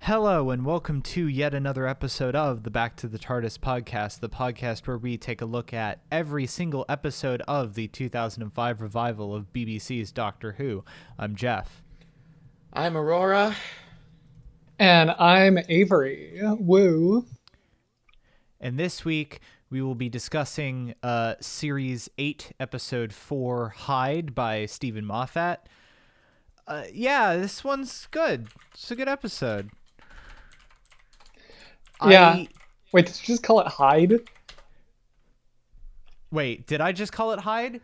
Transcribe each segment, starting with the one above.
Hello and welcome to yet another episode of the Back to the TARDIS podcast, the podcast where we take a look at every single episode of the 2005 revival of BBC's Doctor Who. I'm Jeff. I'm Aurora. And I'm Avery. Woo. And this week we will be discussing Series 8, Episode 4, Hide by Stephen Moffat. This one's good. It's a good episode. Yeah. Wait, did you just call it Hide? Wait, did I just call it Hide?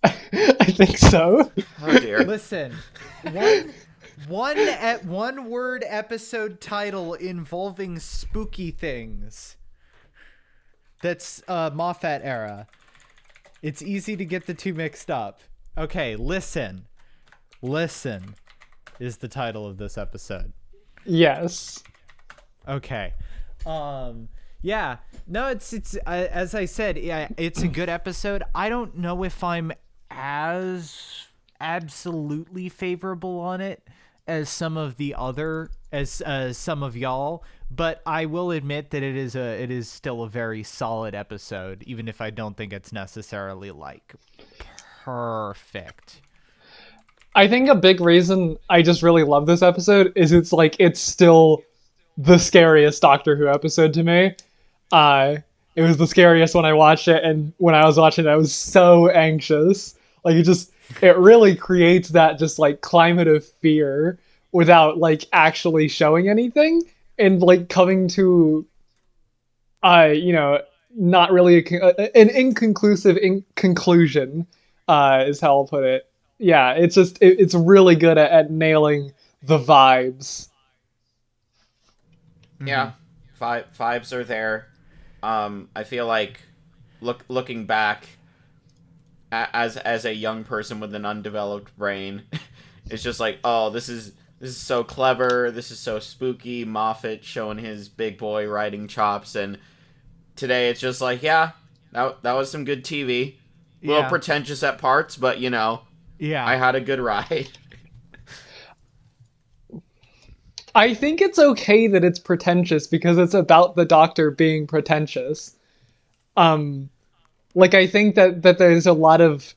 I think so. Oh dear. Listen, one word episode title involving spooky things. That's Moffat era. It's easy to get the two mixed up. Okay, listen is the title of this episode. Yes. Okay. It's as I said, it's a good episode. I don't know if I'm as absolutely favorable on it as some of y'all, but I will admit that it is still a very solid episode, even if I don't think it's necessarily like perfect. I think a big reason I just really love this episode is it's still the scariest Doctor Who episode to me. It was the scariest when I watched it, and when I was watching it, I was so anxious. Like it really creates that just like climate of fear without like actually showing anything, and like coming to, not really an inconclusive conclusion, is how I'll put it. Yeah, it's really good at nailing the vibes. Yeah, vibes are there. I feel like looking back as a young person with an undeveloped brain, it's just like, oh, this is so clever. This is so spooky. Moffat showing his big boy writing chops, and today it's just like, yeah, that was some good TV. A little pretentious at parts, but I had a good ride. I think it's okay that it's pretentious because it's about the Doctor being pretentious. I think that there's a lot of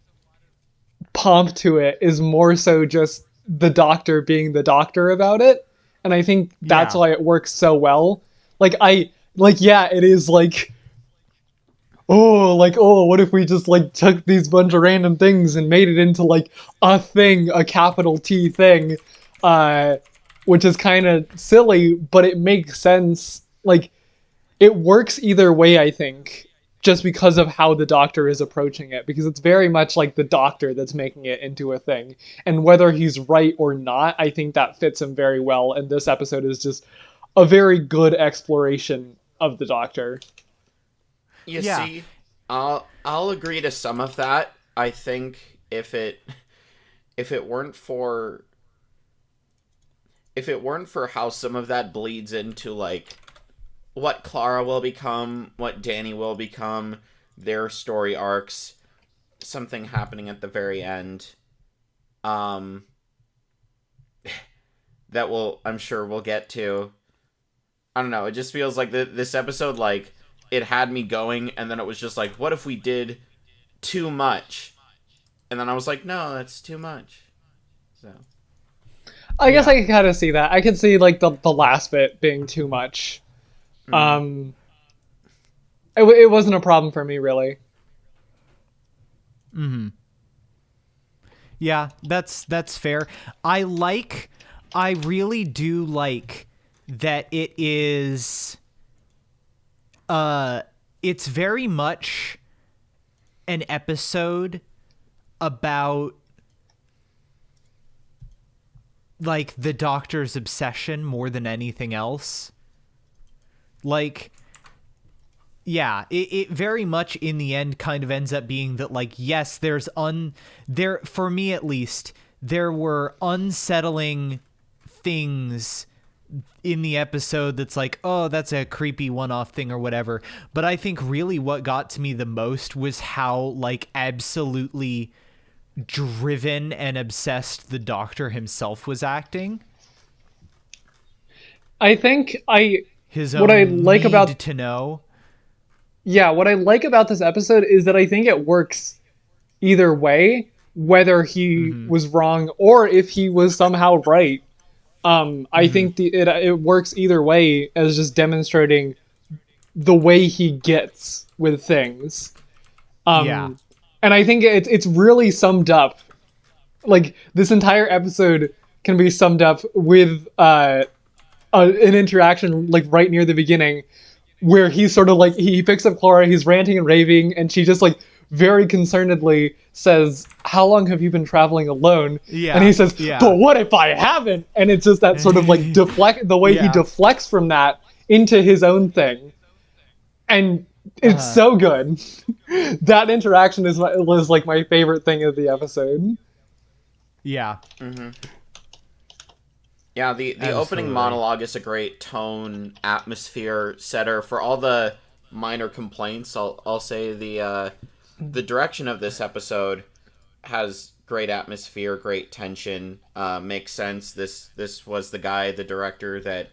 pomp to it is more so just the Doctor being the Doctor about it. And I think that's why it works so well. It is like, what if we just like took these bunch of random things and made it into like a thing, a capital T thing, which is kind of silly, but it makes sense. Like, it works either way, I think, just because of how the Doctor is approaching it, because it's very much like the Doctor that's making it into a thing. And whether he's right or not, I think that fits him very well, and this episode is just a very good exploration of the Doctor. See, I'll agree to some of that. I think if it weren't for how some of that bleeds into like what Clara will become, what Danny will become, their story arcs, something happening at the very end, that I'm sure we'll get to. I don't know. It just feels like this episode, like, it had me going, and then it was just like, what if we did too much? And then I was like, no, that's too much. So I guess I can kind of see that. I can see like the last bit being too much. It wasn't a problem for me, really. Yeah, that's fair. I really do like that it is it's very much an episode about like the Doctor's obsession more than anything else. Like, yeah, it very much in the end kind of ends up being that, like, yes, there, for me at least, there were unsettling things in the episode that's like, oh, that's a creepy one-off thing or whatever. But I think really what got to me the most was how, like, absolutely driven and obsessed the Doctor himself was acting. I think his what I own like need about to know. yeah, what I like about this episode is that I think it works either way, whether he Mm-hmm. was wrong or if he was somehow right. I Mm-hmm. think it works either way as just demonstrating the way he gets with things. Yeah. And I think it's really summed up. Like this entire episode can be summed up with an interaction like right near the beginning where he's sort of like he picks up Clara, he's ranting and raving, and she just like very concernedly says, "How long have you been traveling alone?" And Yeah. he says, Yeah. "But what if I haven't?" And it's just that sort of like deflect the way he Yeah. deflects from that into his own thing, and it's so good. That interaction was like my favorite thing of the episode. Yeah. Mm-hmm. Yeah, the opening Absolutely. monologue is a great tone, atmosphere setter for all the minor complaints. I'll say the direction of this episode has great atmosphere, great tension. Makes sense. This was the director that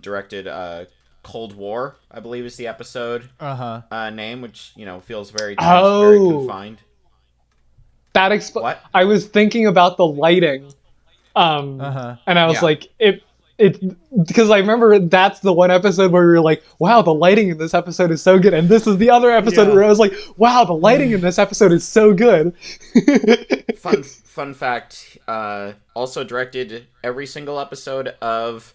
directed Cold War, I believe is the episode name, which feels very tense, very confined. That What? I was thinking about the lighting. And I was Yeah. like, it because I remember that's the one episode where we were like, wow, the lighting in this episode is so good, and this is the other episode where I was like, wow, the lighting in this episode is so good. Fun fact. Also directed every single episode of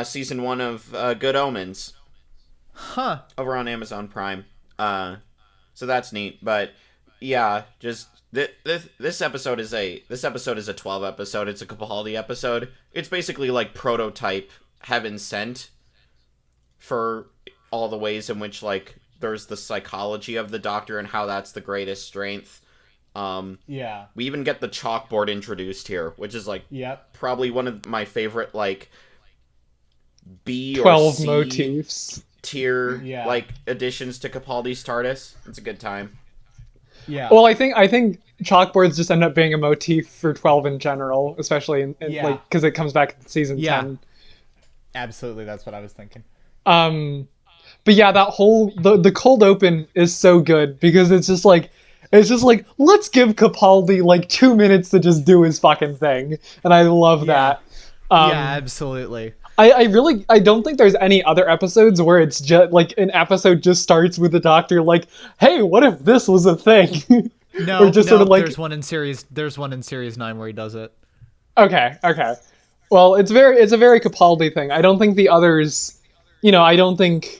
season 1 of Good Omens. Huh. Over on Amazon Prime. So that's neat. But yeah, just this episode is a 12 episode. It's a Capaldi episode. It's basically like prototype Heaven Sent for all the ways in which like there's the psychology of the Doctor and how that's the greatest strength. Yeah. We even get the chalkboard introduced here, which is like probably one of my favorite like B 12 or C motifs tier like additions to Capaldi's TARDIS. It's a good time. Yeah. Well, I think chalkboards just end up being a motif for 12 in general, especially in like because it comes back in season 10. Absolutely, that's what I was thinking. But yeah, that whole the cold open is so good because it's just like let's give Capaldi like 2 minutes to just do his fucking thing, and I love that. Absolutely. I don't think there's any other episodes where it's just like an episode just starts with the Doctor like, hey, what if this was a thing? No, or just sort of like there's one in series 9 where he does it. Okay. Well, it's a very Capaldi thing. I don't think the others, I don't think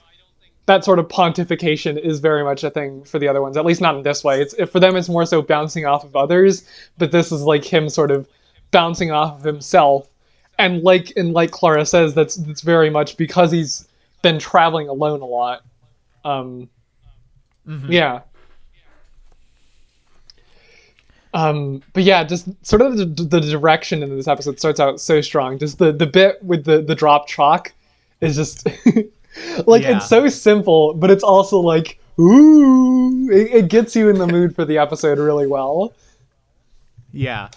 that sort of pontification is very much a thing for the other ones. At least not in this way. For them, it's more so bouncing off of others. But this is like him sort of bouncing off of himself. And like Clara says, that's very much because he's been traveling alone a lot. Yeah. But yeah, just sort of the direction in this episode starts out so strong. Just the bit with the drop chalk is just like it's so simple, but it's also like ooh, it gets you in the mood for the episode really well. Yeah.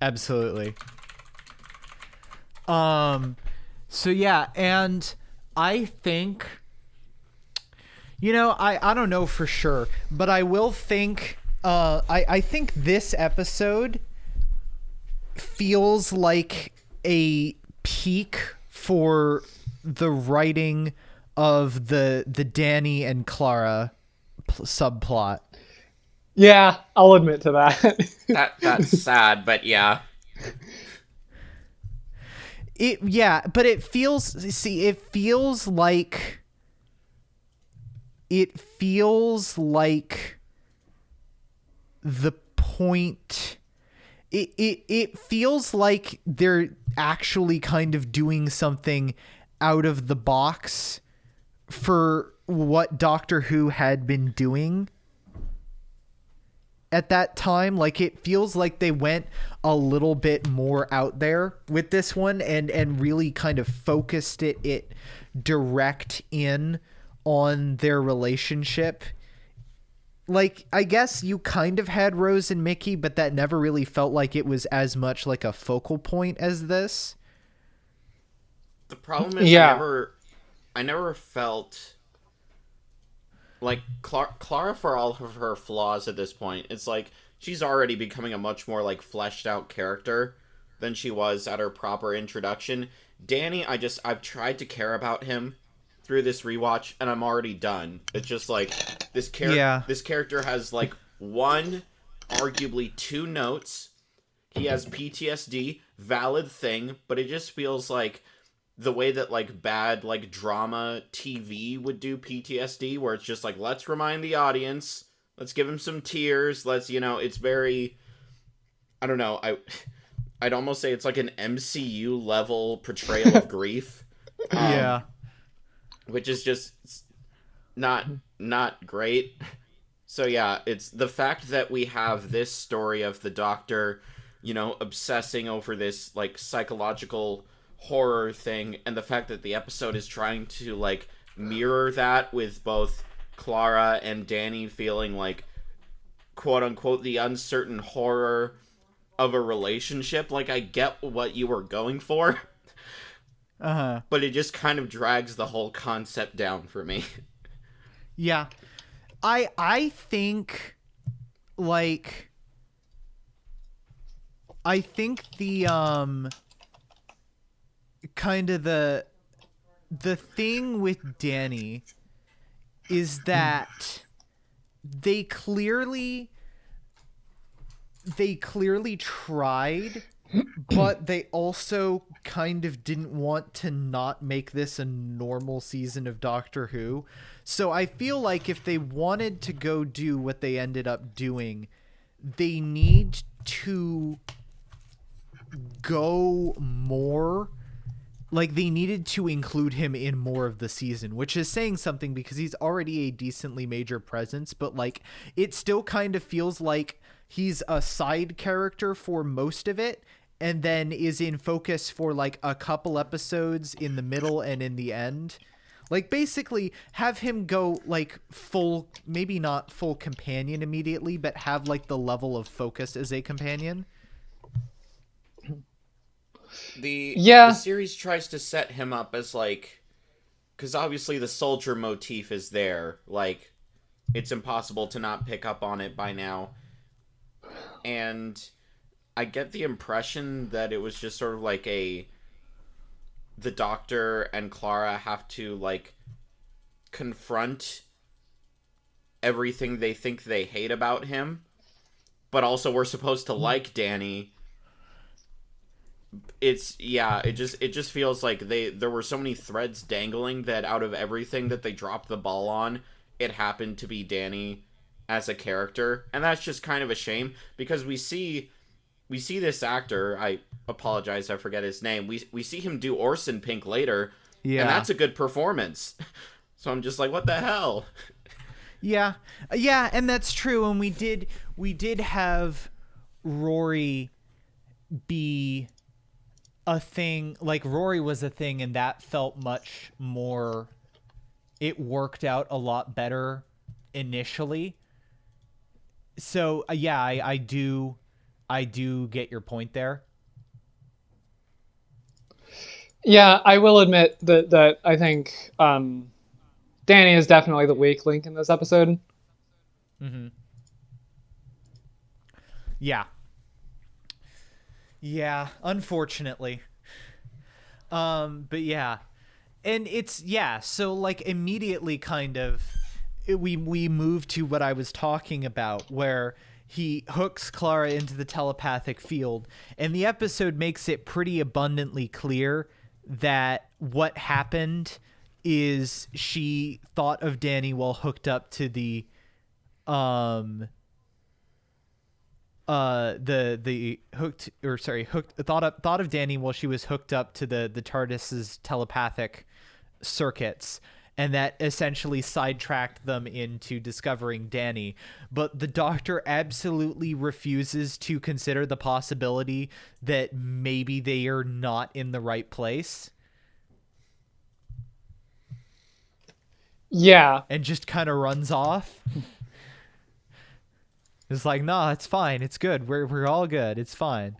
Absolutely. So yeah, and I think I don't know for sure, but I will think I think this episode feels like a peak for the writing of the Danny and Clara subplot. Yeah, I'll admit to that. That's sad, but yeah. But it feels like the point it feels like they're actually kind of doing something out of the box for what Doctor Who had been doing at that time. Like it feels like they went a little bit more out there with this one and really kind of focused it direct in on their relationship. Like, I guess you kind of had Rose and Mickey, but that never really felt like it was as much like a focal point as this. The problem is Yeah. I never felt like Clara, for all of her flaws at this point, it's like she's already becoming a much more like fleshed out character than she was at her proper introduction. Danny, I've tried to care about him through this rewatch, and I'm already done. It's just like Yeah. this character has like one, arguably two notes. He has PTSD, valid thing, but it just feels like the way that like bad like drama TV would do PTSD, where it's just like, let's remind the audience, let's give him some tears, let's, it's very, I don't know, I'd almost say it's like an MCU level portrayal of grief. Yeah. Which is just not great. So yeah, it's the fact that we have this story of the Doctor, obsessing over this like psychological horror thing, and the fact that the episode is trying to like mirror that with both Clara and Danny feeling like quote unquote the uncertain horror of a relationship. Like, I get what you were going for. Uh-huh. But it just kind of drags the whole concept down for me. Yeah. I think like I think the kind of the thing with Danny is that they clearly tried, but they also kind of didn't want to not make this a normal season of Doctor Who. So I feel like if they wanted to go do what they ended up doing, they need to go more. Like, they needed to include him in more of the season, which is saying something because he's already a decently major presence, but like, it still kind of feels like he's a side character for most of it, and then is in focus for like a couple episodes in the middle and in the end. Like, basically have him go like full, maybe not full companion immediately, but have like the level of focus as a companion. The series tries to set him up as like, because obviously the soldier motif is there, like it's impossible to not pick up on it by now. And I get the impression that it was just sort of like the Doctor and Clara have to like confront everything they think they hate about him, but also we're supposed to like Danny. It just feels like there were so many threads dangling that out of everything that they dropped the ball on, it happened to be Danny as a character, and that's just kind of a shame because we see this actor, I apologize, I forget his name. We see him do Orson Pink later, Yeah. and that's a good performance. So I'm just like, what the hell? Yeah, and that's true. And we did have Rory be a thing. Like, Rory was a thing, and that felt much more. It worked out a lot better initially. So yeah, I do get your point there. Yeah, I will admit that I think Danny is definitely the weak link in this episode. Mm-hmm. Yeah. Yeah, unfortunately. But yeah. And it's, yeah, so like immediately kind of we move to what I was talking about, where he hooks Clara into the telepathic field, and the episode makes it pretty abundantly clear that what happened is she thought of Danny while hooked up to the thought of Danny while she was hooked up to the TARDIS's telepathic circuits, and that essentially sidetracked them into discovering Danny. But the Doctor absolutely refuses to consider the possibility that maybe they are not in the right place. Yeah. And just kind of runs off. It's like, nah, it's fine. It's good. We're all good. It's fine.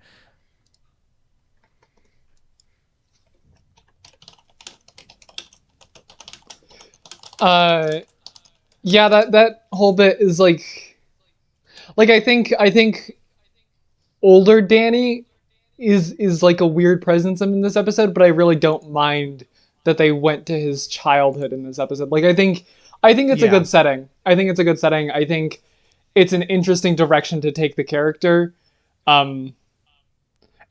Uh, yeah, that whole bit is like I think older Danny is like a weird presence in this episode, but I really don't mind that they went to his childhood in this episode. Like I think it's a Yeah. good setting. I think it's a good setting. I think it's an interesting direction to take the character. Um,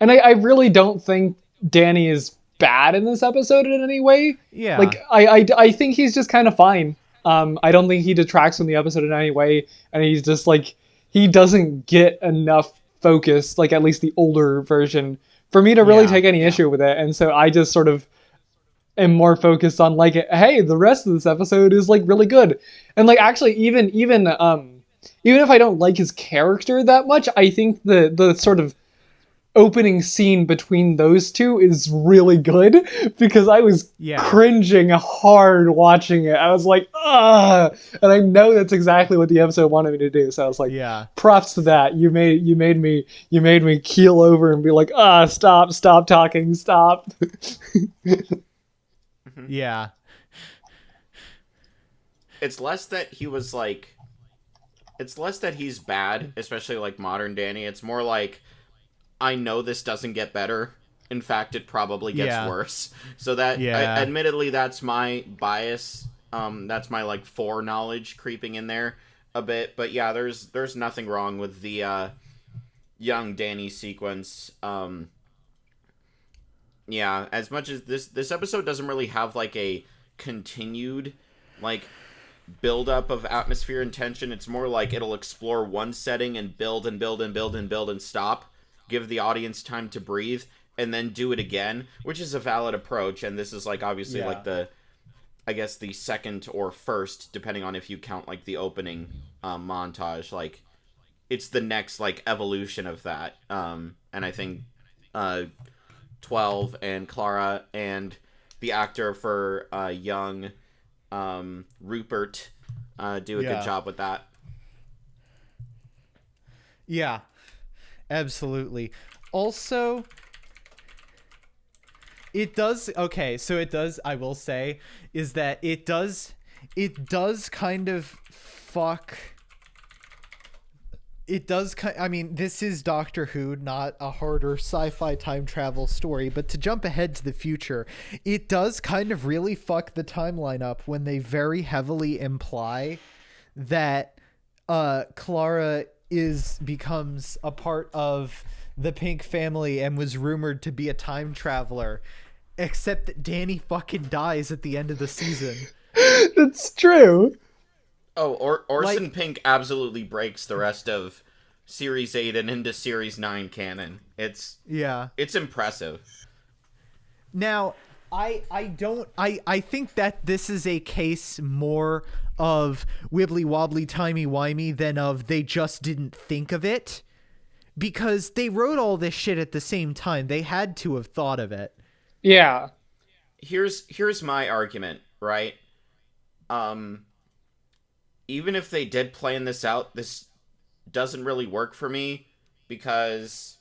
and I really don't think Danny is bad in this episode in any way. Yeah. Like I think he's just kind of fine. I don't think he detracts from the episode in any way, and he's just like he doesn't get enough focus, like at least the older version, for me to really Yeah. take any issue with it. And so I just sort of am more focused on like, hey, the rest of this episode is like really good, and like actually even if I don't like his character that much, I think the sort of opening scene between those two is really good because I was Yeah. cringing hard watching it. I was like, ah, and I know that's exactly what the episode wanted me to do. So I was like, Yeah. props to that. You made me keel over and be like, stop talking, stop. Yeah. It's less that he was like, it's less that he's bad, especially like modern Danny. It's more like, I know this doesn't get better. In fact, it probably gets Yeah. worse. So that, Yeah. admittedly, that's my bias. That's my like foreknowledge creeping in there a bit. But yeah, there's nothing wrong with the young Danny sequence. Yeah, as much as this episode doesn't really have like a continued like build up of atmosphere and tension, it's more like it'll explore one setting and build and build and build and build and stop, give the audience time to breathe, and then do it again, which is a valid approach. And this is like obviously like I guess the second or first, depending on if you count like the opening montage, like it's the next like evolution of that. And I think 12 and Clara and the actor for young Rupert do a good job with that. Yeah. Absolutely. Also, it does I will say is that it does kind of fuck. I mean, this is Doctor Who, not a harder sci-fi time travel story, but to jump ahead to the future, it does kind of really fuck the timeline up when they very heavily imply that Clara becomes a part of the Pink family and was rumored to be a time traveler, except that Danny fucking dies at the end of the season. That's true. Oh, Orson Like- Pink absolutely breaks the rest of Series 8 and into Series 9 canon. It's impressive. Now, I think that this is a case more of wibbly wobbly timey wimey than of they just didn't think of it, because they wrote all this shit at the same time. They had to have thought of it. Yeah. Here's my argument, right? Even if they did plan this out, this doesn't really work for me because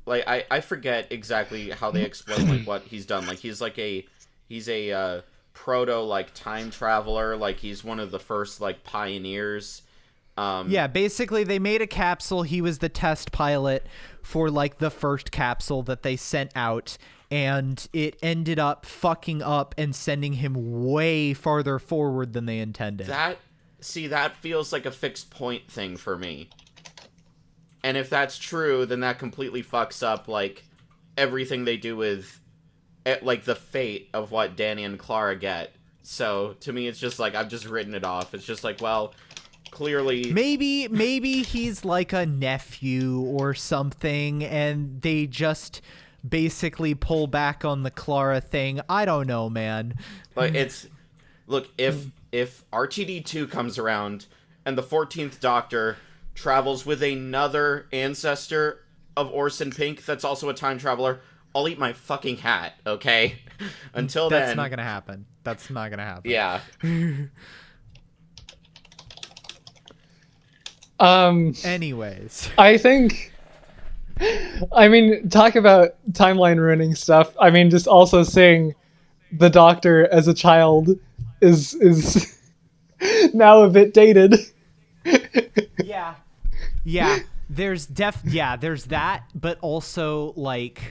like I forget exactly how they explain like what he's done. Like he's a proto like time traveler, like he's one of the first like pioneers. Yeah, basically they made a capsule. He was the test pilot for like the first capsule that they sent out, and it ended up fucking up and sending him way farther forward than they intended. That feels like a fixed point thing for me. And if that's true, then that completely fucks up like everything they do with like the fate of what Danny and Clara get. So to me it's just like I've just written it off. It's just like, well, clearly maybe he's like a nephew or something, and they just basically pull back on the Clara thing. I don't know, man. Like if RTD2 comes around and the 14th Doctor travels with another ancestor of Orson Pink that's also a time traveler, I'll eat my fucking hat, okay? Until then... That's not gonna happen. Yeah. Anyways. I think, I mean, talk about timeline ruining stuff. I mean, just also seeing the Doctor as a child is now a bit dated. Yeah. Yeah. There's that, but also like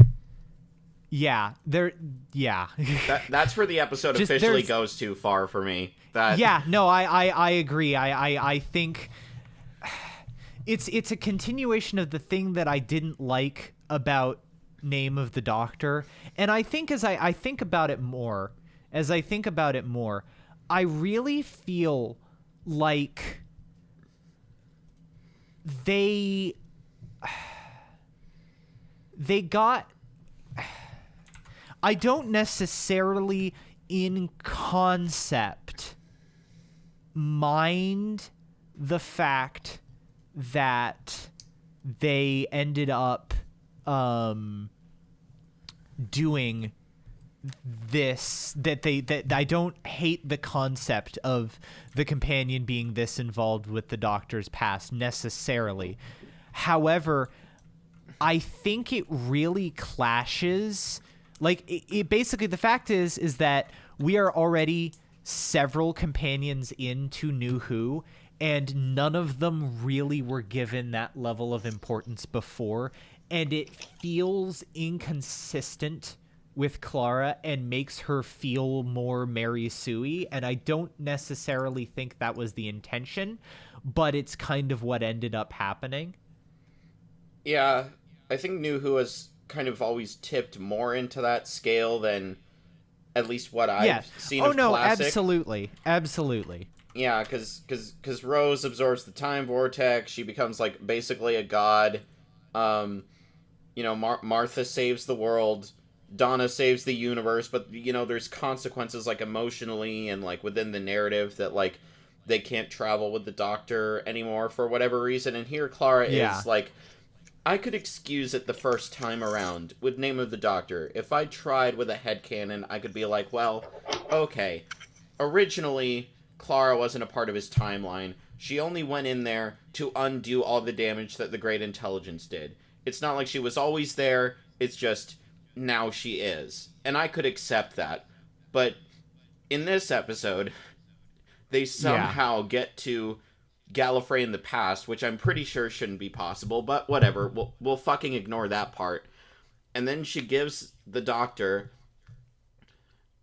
yeah. That's where the episode Just officially there's- goes too far for me. That Yeah, no, I agree. I think it's a continuation of the thing that I didn't like about Name of the Doctor. And I think as I think about it more, I really feel like they got, I don't necessarily in concept mind the fact that they ended up doing this, that I don't hate the concept of the companion being this involved with the Doctor's past necessarily. However, I think it really clashes. Like it basically, the fact is that we are already several companions into New Who, and none of them really were given that level of importance before, and it feels inconsistent with Clara and makes her feel more Mary Sue, and I don't necessarily think that was the intention, but it's kind of what ended up happening. yeah, I think New Who has kind of always tipped more into that scale than at least what Yeah. I've seen Oh of no, classic. absolutely. Yeah, because Rose absorbs the time vortex. She becomes like basically a god. Um, Martha saves the world. Donna saves the universe, but there's consequences like emotionally and like within the narrative that like they can't travel with the Doctor anymore for whatever reason. And here Clara Yeah. is like, I could excuse it the first time around with Name of the Doctor. If I tried with a headcanon, I could be like, well, okay. Originally, Clara wasn't a part of his timeline. She only went in there to undo all the damage that the Great Intelligence did. It's not like she was always there, it's just now she is. And I could accept that. But in this episode, they Yeah. somehow get to Gallifrey in the past, which I'm pretty sure shouldn't be possible, but whatever. We'll fucking ignore that part. And then she gives the Doctor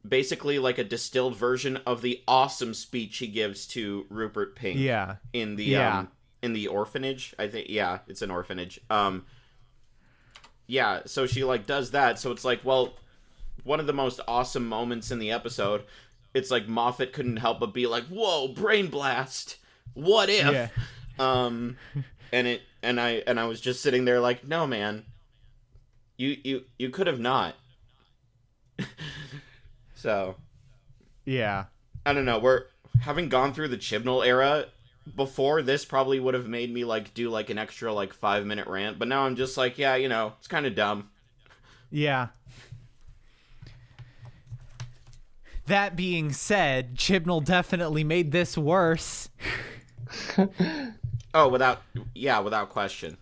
basically like a distilled version of the awesome speech he gives to Rupert Pink Yeah. in the Yeah. in the orphanage. I think it's an orphanage. Yeah, so she like does that. So it's like, well, one of the most awesome moments in the episode. It's like Moffat couldn't help but be like, "Whoa, brain blast! What if?" Yeah. And I was just sitting there like, "No, man, you could have not." So Yeah. I don't know. We're having gone through the Chibnall era before. This probably would have made me like do like an extra like 5-minute rant, but now I'm just like, yeah, it's kind of dumb. Yeah. That being said, Chibnall definitely made this worse. Oh, without question.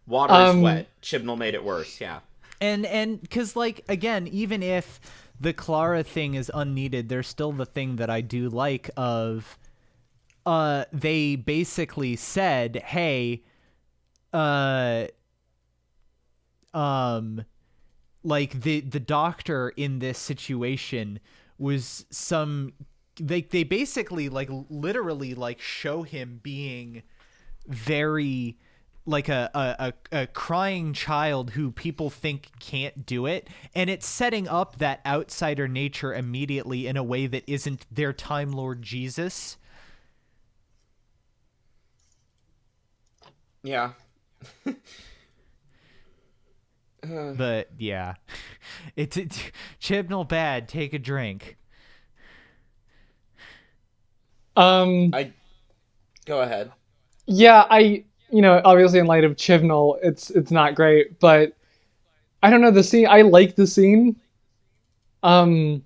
Water is wet. Chibnall made it worse. Yeah. And because, like, again, even if the Clara thing is unneeded, there's still the thing that I do like of, they basically said, hey, like the Doctor in this situation was they basically like literally like show him being very like a crying child who people think can't do it, and it's setting up that outsider nature immediately in a way that isn't their Time Lord Jesus. Yeah. But yeah, it's Chibnall bad. Take a drink. I go ahead. Yeah, obviously in light of Chibnall, it's not great, but I don't know the scene. I like the scene. Like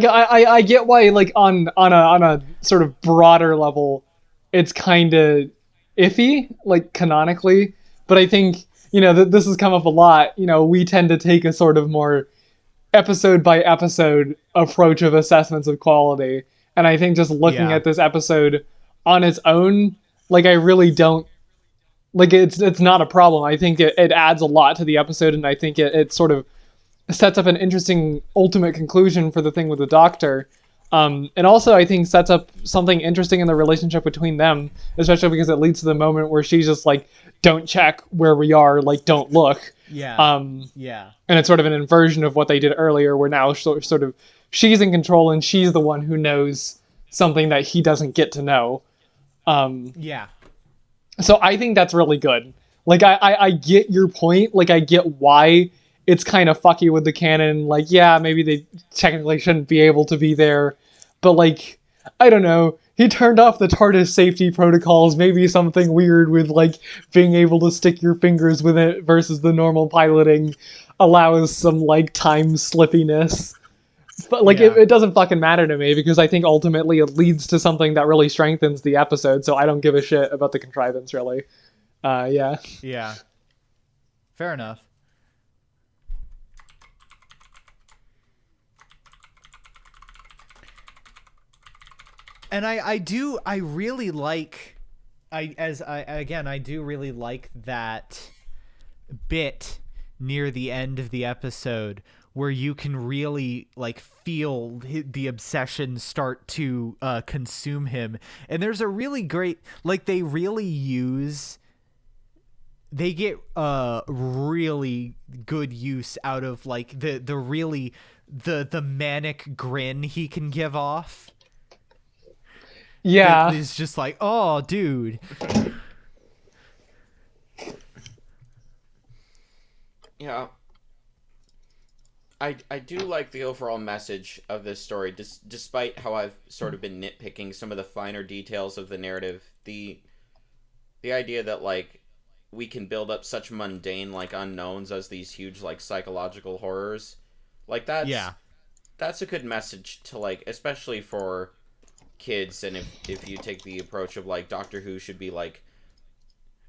I get why like on a sort of broader level, it's kind of iffy like canonically, but I think this has come up a lot. We tend to take a sort of more episode by episode approach of assessments of quality. And I think just looking Yeah. at this episode on its own, like I really don't like it's not a problem. I think it adds a lot to the episode, and I think it sort of sets up an interesting ultimate conclusion for the thing with the doctor. And also, I think sets up something interesting in the relationship between them, especially because it leads to the moment where she's just like, "Don't check where we are, like don't look." Yeah. Um, Yeah. and it's sort of an inversion of what they did earlier, where now sort of she's in control and she's the one who knows something that he doesn't get to know. Um, Yeah. so I think that's really good. Like I get your point. Like I get why it's kind of fucky with the canon. Like yeah, maybe they technically shouldn't be able to be there, but like I don't know. He turned off the TARDIS safety protocols. Maybe something weird with like being able to stick your fingers with it versus the normal piloting allows some like time slippiness. But like Yeah. it doesn't fucking matter to me because I think ultimately it leads to something that really strengthens the episode. So I don't give a shit about the contrivance really. Yeah. Yeah. Fair enough. And I really like I do really like that bit near the end of the episode where you can really like feel the obsession start to consume him. And there's a really great, like, they get really good use out of like the really the manic grin he can give off. Yeah. It's just like, oh dude. Yeah. I do like the overall message of this story, despite how I've sort of been nitpicking some of the finer details of the narrative. The idea that like we can build up such mundane like unknowns as these huge like psychological horrors, like that's a good message to like, especially for kids. And if you take the approach of like Doctor Who should be like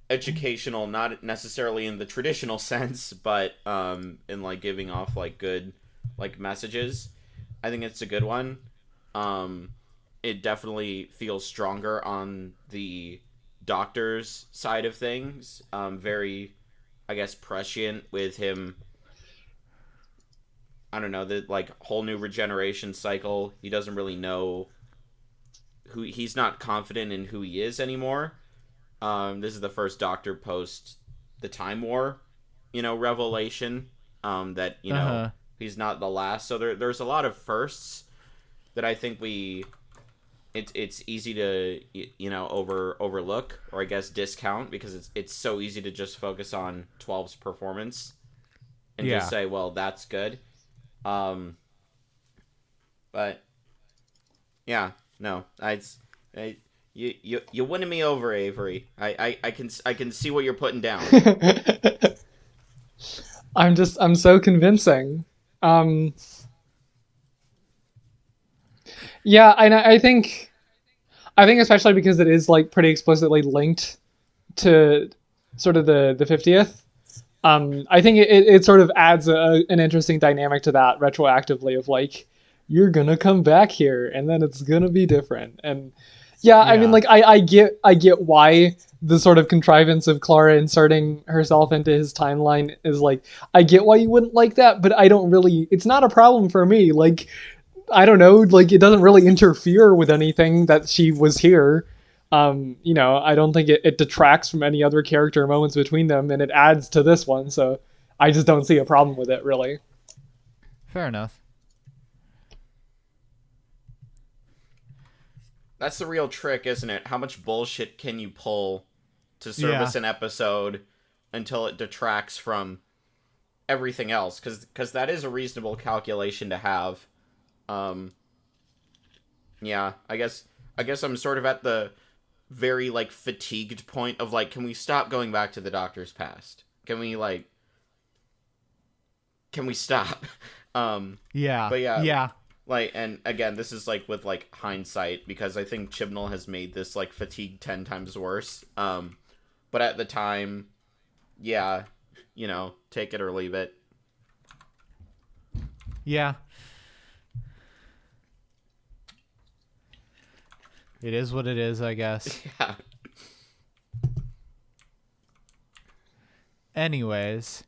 educational, not necessarily in the traditional sense, but in like giving off like good like messages, I think it's a good one. It definitely feels stronger on the Doctor's side of things. Very, I guess, prescient with him. I don't know, the like whole new regeneration cycle. He doesn't really know who, he's not confident in who he is anymore. This is the first Doctor post the Time War, revelation. That he's not the last. So there's a lot of firsts that I think it's easy to overlook, or I guess discount, because it's so easy to just focus on 12's performance and just say, well, that's good. But yeah, no, you winning me over, Avery. I can see what you're putting down. I'm so convincing. Um, yeah, and I think especially because it is like pretty explicitly linked to sort of the 50th. I think it sort of adds an interesting dynamic to that retroactively of like you're gonna come back here and then it's gonna be different. And yeah, I mean like I get why the sort of contrivance of Clara inserting herself into his timeline is like, I get why you wouldn't like that, but I don't really, it's not a problem for me. Like I don't know, like it doesn't really interfere with anything that she was here. I don't think it detracts from any other character moments between them, and it adds to this one. So I just don't see a problem with it, really. Fair enough. That's the real trick, isn't it? How much bullshit can you pull to service an episode until it detracts from everything else? Because that is a reasonable calculation to have. Yeah, I guess I'm sort of at the very like fatigued point of like, can we stop going back to the Doctor's past? Can we stop? But yeah. Like, and again, this is like with like hindsight, because I think Chibnall has made this like fatigue 10 times worse. But at the time, yeah, take it or leave it. Yeah. It is what it is, I guess. Yeah. Anyways.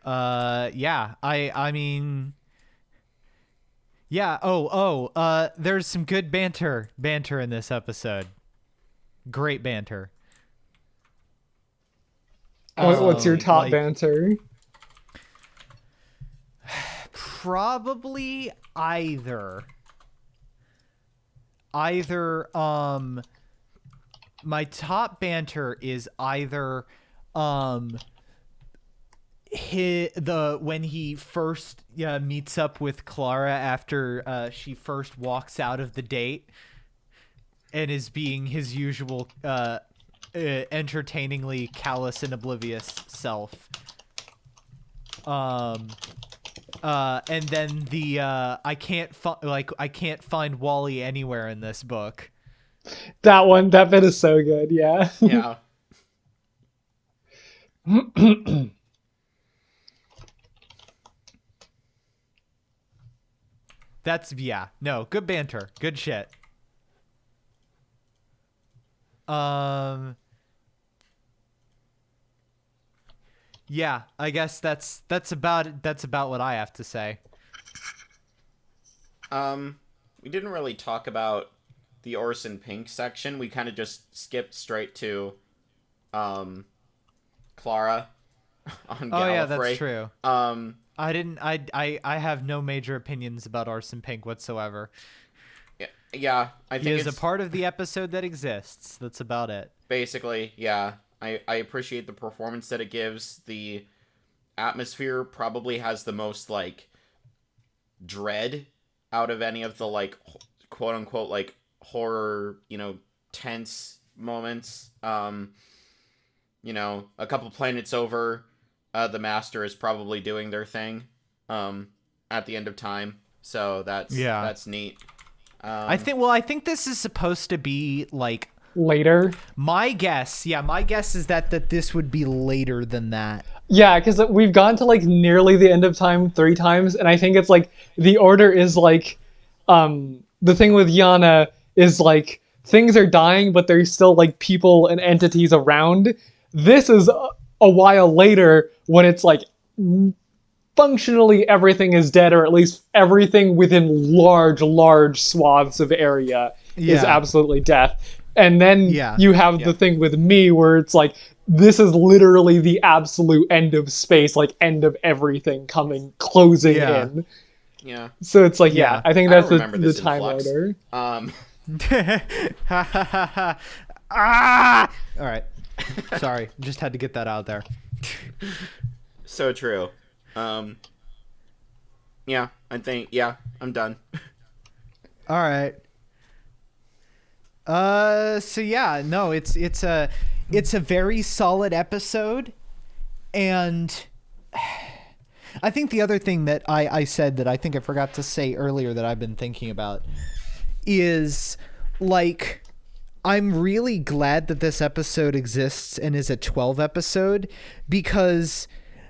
Yeah. I mean, yeah. There's some good banter in this episode. Great banter. What's your top Like, banter? probably either my top banter is either when he first meets up with Clara after she first walks out of the date and is being his usual entertainingly callous and oblivious self. And then the I can't find Wally anywhere in this book. That bit is so good. Yeah. Yeah. That's no, good banter, good shit. Yeah, I guess that's about it. That's about what I have to say. We didn't really talk about the Orson Pink section. We kind of just skipped straight to, Clara on Gallifrey. Oh yeah, that's true. Um, I have no major opinions about Orson Pink whatsoever. yeah, I think He is it's a part of the episode that exists. That's about it. basically, yeah. I appreciate the performance that it gives. The atmosphere probably has the most, like, dread out of any of the, like, quote unquote, like, horror, tense moments. A couple planets over, the Master is probably doing their thing at the end of time. So that's neat. I think this is supposed to be like Later. my guess is that this would be later than that. Yeah, because we've gone to like nearly the end of time 3 times, and I think it's like the order is like, the thing with Yana is like things are dying, but there's still like people and entities around. This is a while later when it's like functionally everything is dead, or at least everything within large swaths of area is absolutely death. And then you have the thing with me where it's like, this is literally the absolute end of space, like end of everything closing in. Yeah. So it's like, I think that's the time flux. order. All right. Sorry, just had to get that out there. So true. Yeah, I think, I'm done. All right. So yeah, no, it's a very solid episode, and I think the other thing that I said that I think I forgot to say earlier that I've been thinking about is, like, I'm really glad that this episode exists and is a 12 episode, because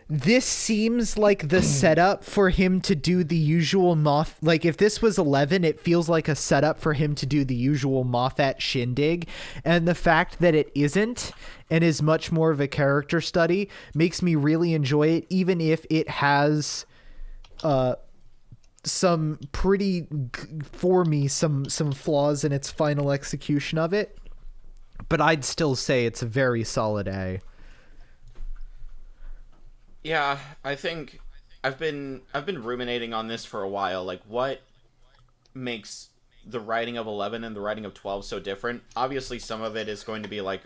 this seems like the setup for him to do the usual like, if this was 11, it feels like a setup for him to do the usual Moffat shindig, and the fact that it isn't and is much more of a character study makes me really enjoy it, even if it has some pretty for me some flaws in its final execution of it, but I'd still say it's a very solid A. Yeah, I think I've been ruminating on this for a while. Like, what makes the writing of 11 and the writing of 12 so different? Obviously, some of it is going to be, like,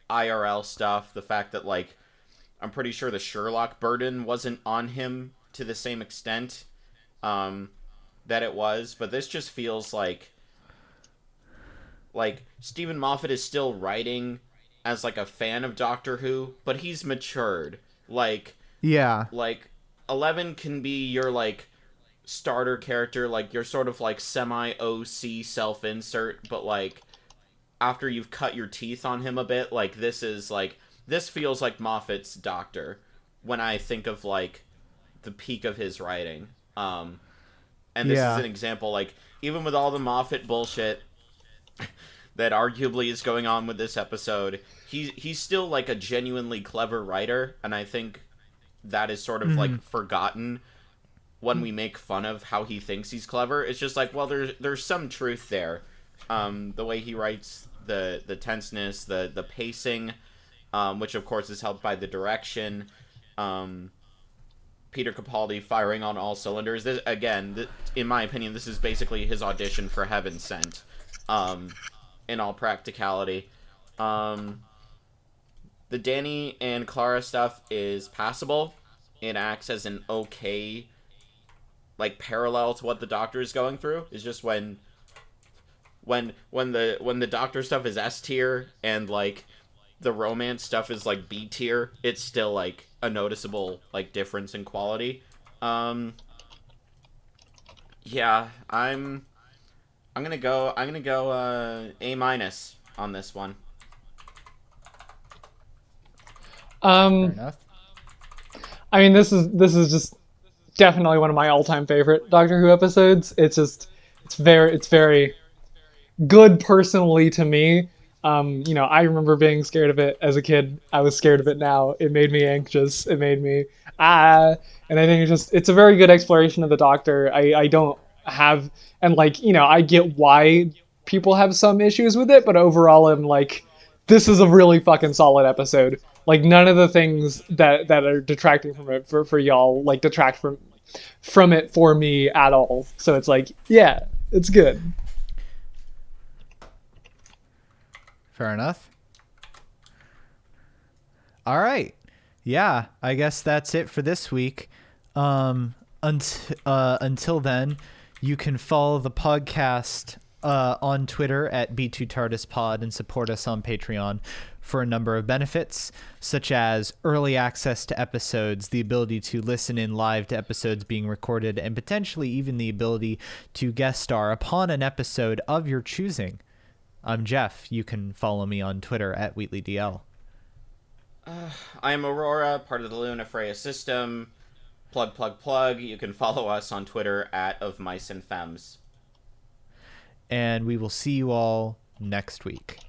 IRL stuff. The fact that, like, I'm pretty sure the Sherlock burden wasn't on him to the same extent that it was. But this just feels like Stephen Moffat is still writing as, like, a fan of Doctor Who, but he's matured. Like, 11 can be your, like, starter character, like, your sort of, like, semi-OC self-insert, but, like, after you've cut your teeth on him a bit, like, this feels like Moffat's Doctor. when I think of like the peak of his writing. And this is Yeah. an example, like, even with all the Moffat bullshit that arguably is going on with this episode, he's still like a genuinely clever writer, and I think that is sort of like forgotten when we make fun of how he thinks he's clever. It's just like, well, there's some truth there. The way he writes, the tenseness, the pacing, which of course is helped by the direction. Peter Capaldi firing on all cylinders. This, again, in my opinion, this is basically his audition for Heaven Sent. In all practicality, the Danny and Clara stuff is passable. It acts as an okay, like, parallel to what the Doctor is going through. It's just when the Doctor stuff is S tier and like the romance stuff is like B tier, it's still like a noticeable like difference in quality. Yeah, I'm gonna go A minus on this one. Fair enough. I mean, this is just definitely one of my all-time favorite Doctor Who episodes. It's very good personally to me. I remember being scared of it as a kid. I was scared of it now. It made me anxious. It made me ah, and I think it's a very good exploration of the Doctor. I don't have, and like, I get why people have some issues with it, but overall I'm like, this is a really fucking solid episode. Like, none of the things that are detracting from it for y'all like detract from it for me at all. So it's like, yeah, it's good. Fair enough. All right. Yeah, I guess that's it for this week. Until then, you can follow the podcast on Twitter at B2TARDISPod and support us on Patreon for a number of benefits, such as early access to episodes, the ability to listen in live to episodes being recorded, and potentially even the ability to guest star upon an episode of your choosing. I'm Jeff. You can follow me on Twitter at WheatleyDL. I am Aurora, part of the Luna Freya system. Plug, plug, plug. You can follow us on Twitter at Of Mice and Femmes. And we will see you all next week.